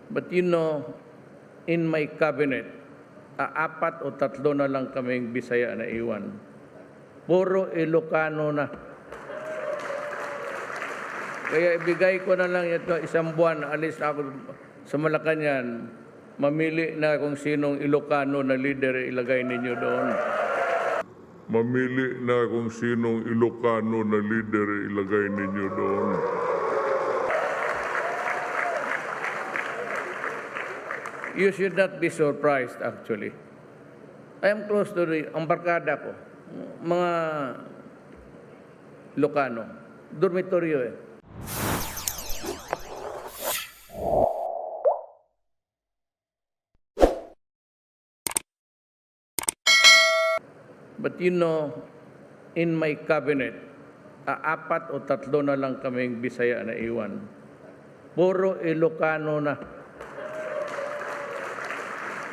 But in my cabinet, apat o tatlo na lang kaming Bisaya na iwan. Puro Ilocano na. Kaya ibigay ko na lang ito isang buwan, alis na ako sa Malacanang, mamili na kung sinong Ilocano na leader ilagay ninyo doon. Mamili na kung sinong Ilocano na leader ilagay ninyo doon. You should not be surprised, actually. I am close to ang barkada ko, mga Ilocano, dormitoryo eh. But in my cabinet, apat o tatlo na lang kaming Bisaya na iwan. Puro Ilocano na.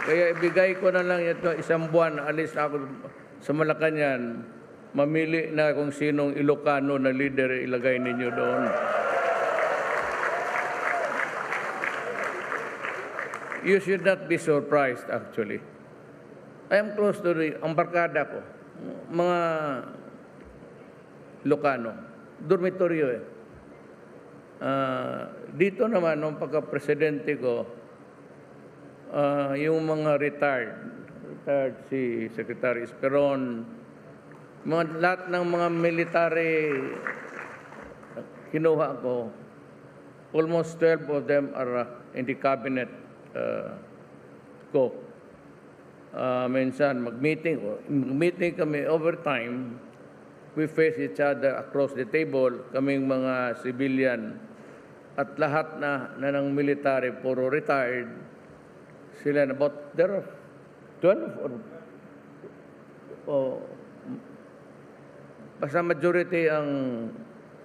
Kaya ibigay ko na lang ito isang buwan, alis na ako sa Malacanang, mamili na kung sinong Ilocano na leader ilagay ninyo doon. You should not be surprised, actually. I am close to ang barkada ko, mga Ilocano, dormitoryo eh. Dito naman, nung pagka-presidente ko, yung mga retired si Secretary Esperon, lahat ng mga military kinuha ko, almost 12 of them are in the cabinet ko. Minsan mag-meeting kami over time, we face each other across the table, kaming mga civilian, at lahat na ng military, puro retired, sila na about, there are 12 or basta majority ang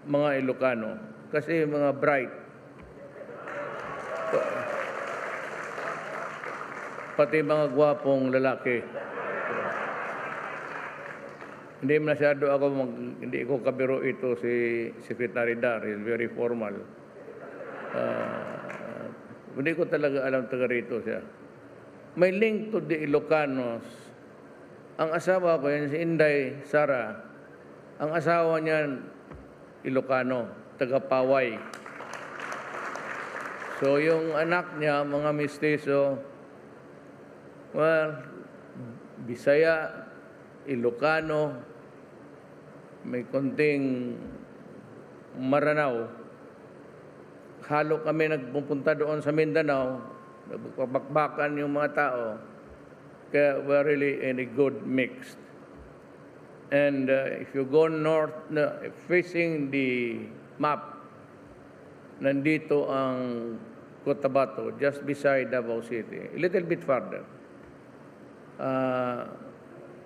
mga Ilocano kasi mga bright. Pati mga gwapong lalaki. Hindi masyado ako, hindi ko kabiro ito si Secretary Dar, he's very formal. Hindi ko talaga alam taga rito siya. May link to the Ilocanos. Ang asawa ko, yan si Inday Sara, ang asawa niyan, Ilocano, taga Paway. So yung anak niya, mga mistiso, well, Bisaya, Ilocano, may konting Maranao. Halo kami nagpupunta doon sa Mindanao, nagbakbakan yung mga tao, kaya we're really in a good mix. And if you go north, facing the map, nandito ang Cotabato, just beside Davao City, a little bit farther.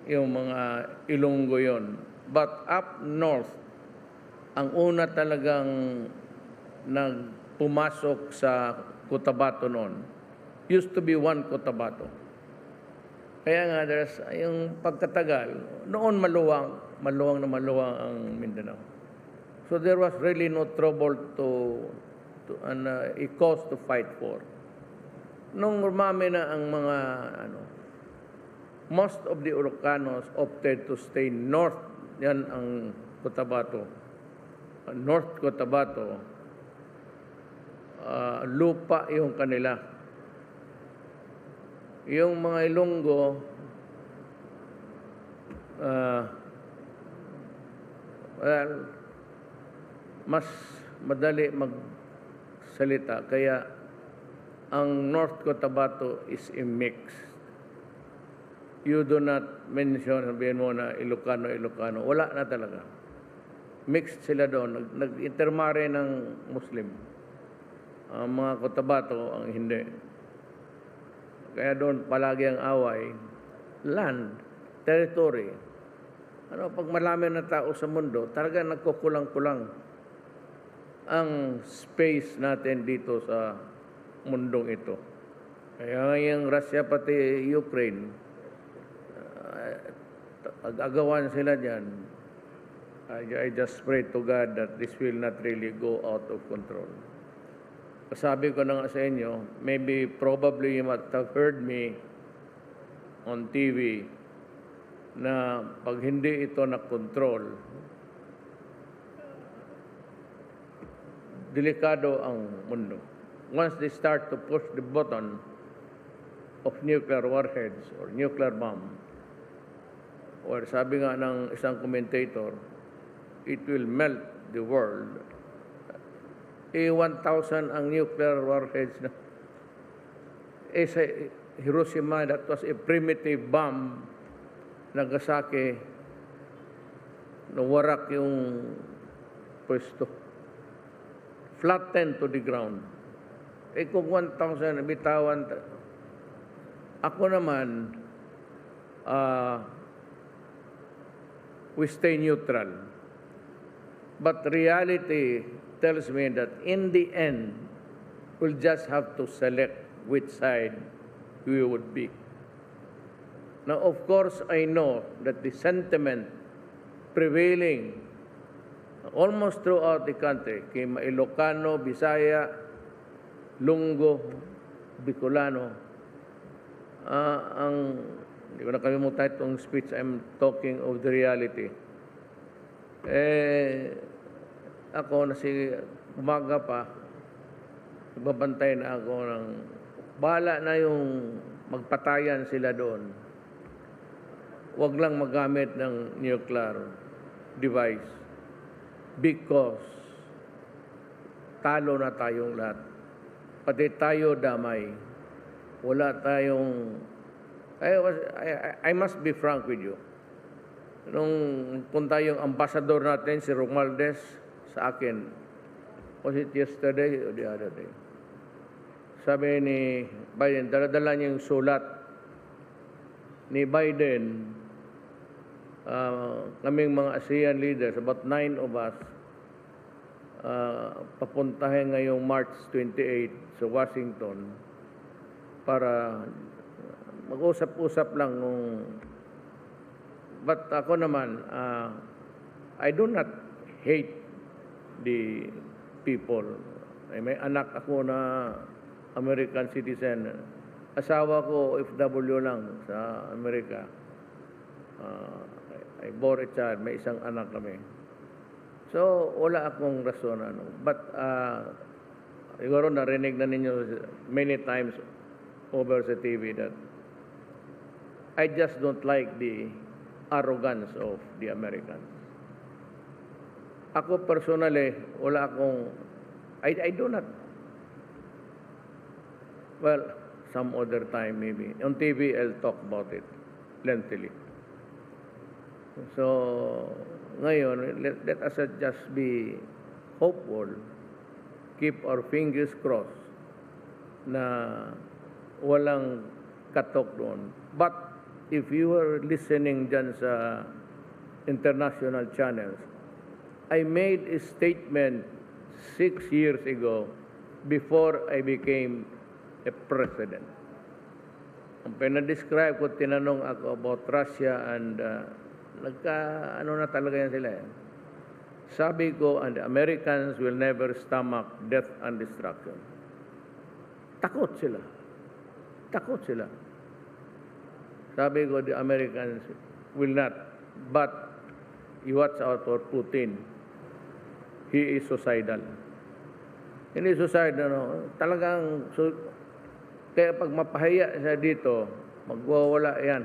Yung mga Ilonggo yun. But up north, ang una talagang nagpumasok sa Cotabato noon, used to be one Cotabato. Kaya nga, there's yung pagkatagal, noon maluwang ang Mindanao. So there was really no trouble a cause to fight for. Nung rumami na ang mga, most of the Ilocanos opted to stay north, yan ang Cotabato. North Cotabato, lupa yung kanila. Yung mga Ilonggo, well, mas madali magsalita. Kaya ang North Cotabato is a mix. You do not mention, sabihin mo na Ilocano. Wala na talaga. Mixed sila doon. Nag-intermarry ng Muslim. Ang mga Cotabato, ang hindi. Kaya doon palagi ang away. Land, territory. Pag marami na tao sa mundo, talaga nagkukulang-kulang ang space natin dito sa mundong ito. Kaya yung Russia pati Ukraine, pag-agawan sila dyan, I just pray to God that this will not really go out of control. sabi ko na nga sa inyo, maybe probably you might have heard me on TV na pag hindi ito na-control, delikado ang mundo. Once they start to push the button of nuclear warheads or nuclear bomb, or sabi nga ng isang commentator, it will melt the world. 1,000 ang nuclear warheads na. Sa Hiroshima, that was a primitive bomb. Nagasaki, nawarak yung pwesto. Flattened to the ground. Kung 1,000 bitawan, ako naman, we stay neutral. But reality tells me that in the end, we'll just have to select which side we would be. Now, of course, I know that the sentiment prevailing almost throughout the country, kay Ilocano, Bisaya, Lunggo, Bicolano, hindi ko nakalimutan itong speech, I'm talking of the reality. Ako umaga pa, nagbabantay na ako ng, bahala na yung magpatayan sila doon. Huwag lang magamit ng nuclear device because talo na tayong lahat. Pati tayo damay. Wala tayong... I must be frank with you. Nung punta yung ambassador natin, si Romualdez, sa akin, was it yesterday or the other day? Sabi ni Biden, dala-dala niya yung sulat ni Biden, kaming mga ASEAN leaders, about 9 of us, papuntahin ngayong March 28 sa Washington para mag-usap-usap lang but ako naman, I do not hate the people. May anak ako na American citizen. Asawa ko OFW lang sa Amerika. I bore a child. May isang anak kami. So, wala akong rason. But, siguro narinig na ninyo many times over sa TV that I just don't like the arrogance of the Americans. Ako personally, wala akong, I do not, well, some other time maybe. On TV, I'll talk about it lengthily. So, ngayon, let us just be hopeful, keep our fingers crossed na walang katok doon. But if you are listening dyan sa international channels, I made a statement 6 years ago before I became a president. Ang pinadescribe ko, tinanong ako about Russia and ano na talaga yan sila. Sabi ko, and the Americans will never stomach death and destruction. Takot sila. Takot sila. Sabi ko, the Americans will not. But you watch out for Putin. He is suicidal. Hindi suicidal, no? Talagang, kaya pag mapahiya siya dito, magwawala yan.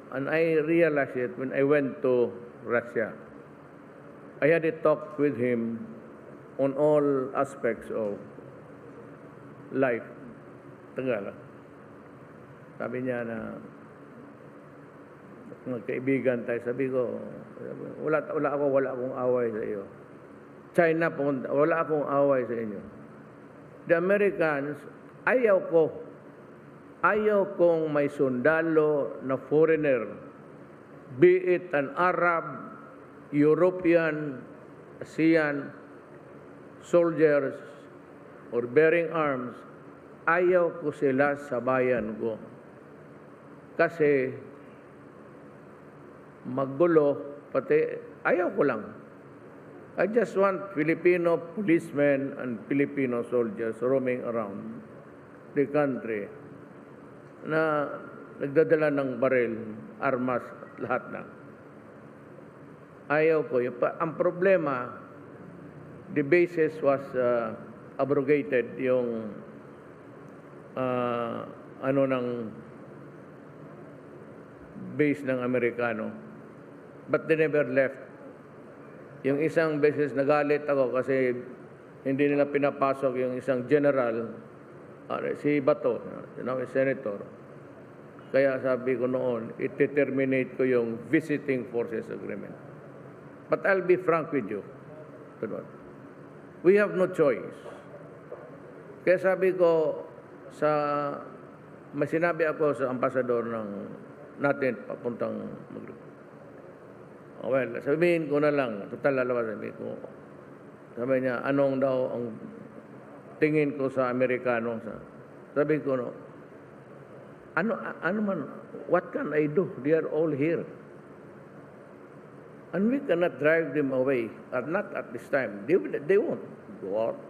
And I realized it when I went to Russia. I had a talk with him on all aspects of life. Tagal. Sabi niya na magkaibigan tayo. Sabi ko, wala akong away sa iyo. China, wala akong away sa inyo. The Americans, ayaw kong may sundalo na foreigner, be it an Arab, European, ASEAN, soldiers, or bearing arms, ayaw ko sila sa bayan ko. Kasi maggulo, pati ayaw ko lang. I just want Filipino policemen and Filipino soldiers roaming around the country na nagdadala ng baril, armas, lahat na. Ayaw ko. Ang problema, the basis was abrogated, yung ng base ng Amerikano. But they never left. Yung isang beses nagalit ako kasi hindi nila pinapasok yung isang general, si Bato, senator. Kaya sabi ko noon, i-terminate ko yung visiting forces agreement. But I'll be frank with you. We have no choice. Kaya sabi ko, may sinabi ako sa ambasador ng natin papuntang Maghreb. Well, sabihin ko na lang, total lalabas, sabi niya, anong daw ang tingin ko sa Amerikano? Sabi ko, no, ano man, what can I do? They are all here. And we cannot drive them away, or not at this time. They won't go out.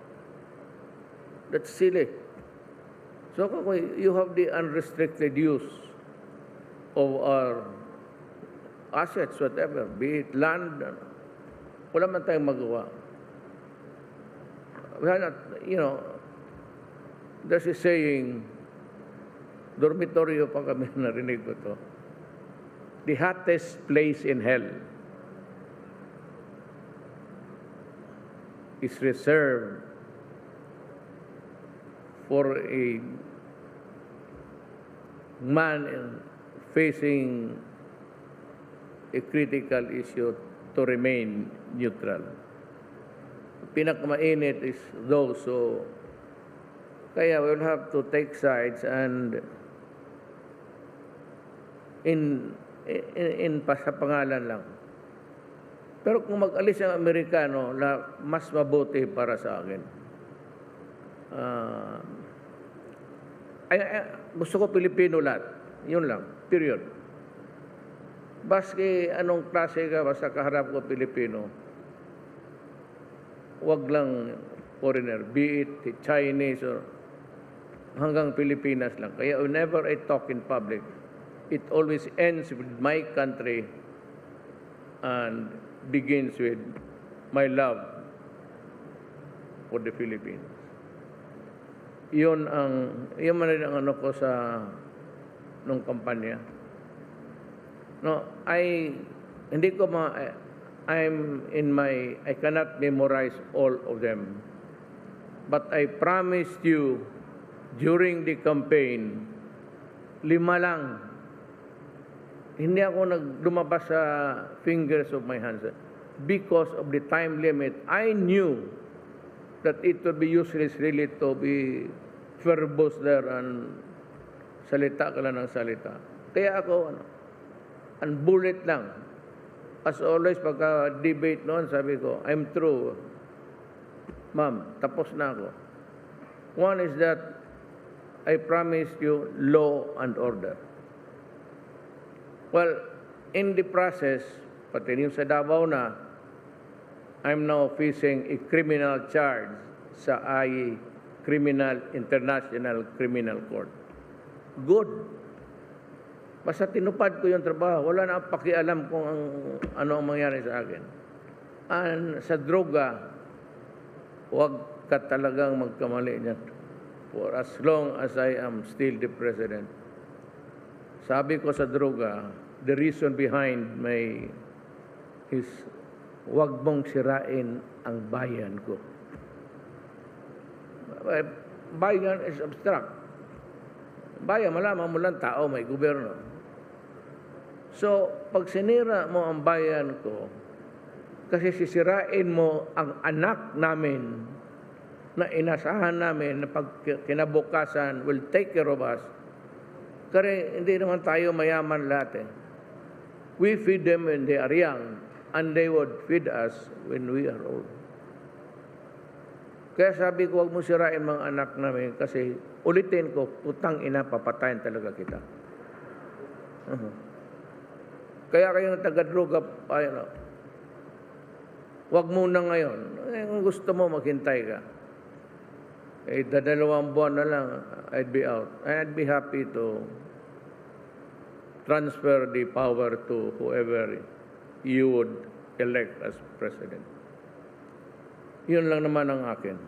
That's silly. So you have the unrestricted use of our assets, whatever, be it land, wala man tayong magawa. We are not, there's a saying, dormitoryo pa kami narinig ko to, the hottest place in hell is reserved for a man facing a critical issue to remain neutral. Pinakamainit is those who, kaya we'll have to take sides and in sa pangalan lang. Pero kung mag-alis ang Amerikano, mas mabuti para sa akin. Gusto ko Pilipino lahat. Yun lang. Period. Baski anong klase ka, basta kaharap ko Pilipino, wag lang foreigner, be it Chinese or hanggang Pilipinas lang. Kaya whenever I talk in public, it always ends with my country and begins with my love for the Philippines. Yun man rin ang ano ko sa nung kampanya. No, I cannot memorize all of them. But I promised you during the campaign, 5 lang. Hindi ako lumabas sa fingers of my hands. Because of the time limit, I knew that it would be useless really to be verbose there and salita ka lang ng salita. Kaya ako, ang bullet lang. As always, pagka-debate noon, sabi ko, I'm through. Ma'am, tapos na ako. One is that I promised you law and order. Well, in the process, pati yung sa Davao na, I'm now facing a criminal charge sa International Criminal Court. Good. Basta tinupad ko yung trabaho. Wala na pakialam kung ano ang mangyari sa akin. And sa droga, huwag ka talagang magkamali niyan. For as long as I am still the president. Sabi ko sa droga, the reason behind is huwag mong sirain ang bayan ko. Bayan is abstract. Bayan, malaman mo lang tao, may gobyerno. So, pag sinira mo ang bayan ko, kasi sisirain mo ang anak namin na inasahan namin na pag kinabukasan will take care of us, kasi hindi naman tayo mayaman lahat eh. We feed them when they are young, and they would feed us when we are old. Kaya sabi ko, huwag mo sirain mga anak namin kasi ulitin ko, putang ina, papatayin talaga kita. Kaya kayong taga-droga, Huwag muna ngayon. Kung gusto mo, maghintay ka. Dadalawang buwan na lang, I'd be out. I'd be happy to transfer the power to whoever you would elect as president. Yun lang naman ang akin.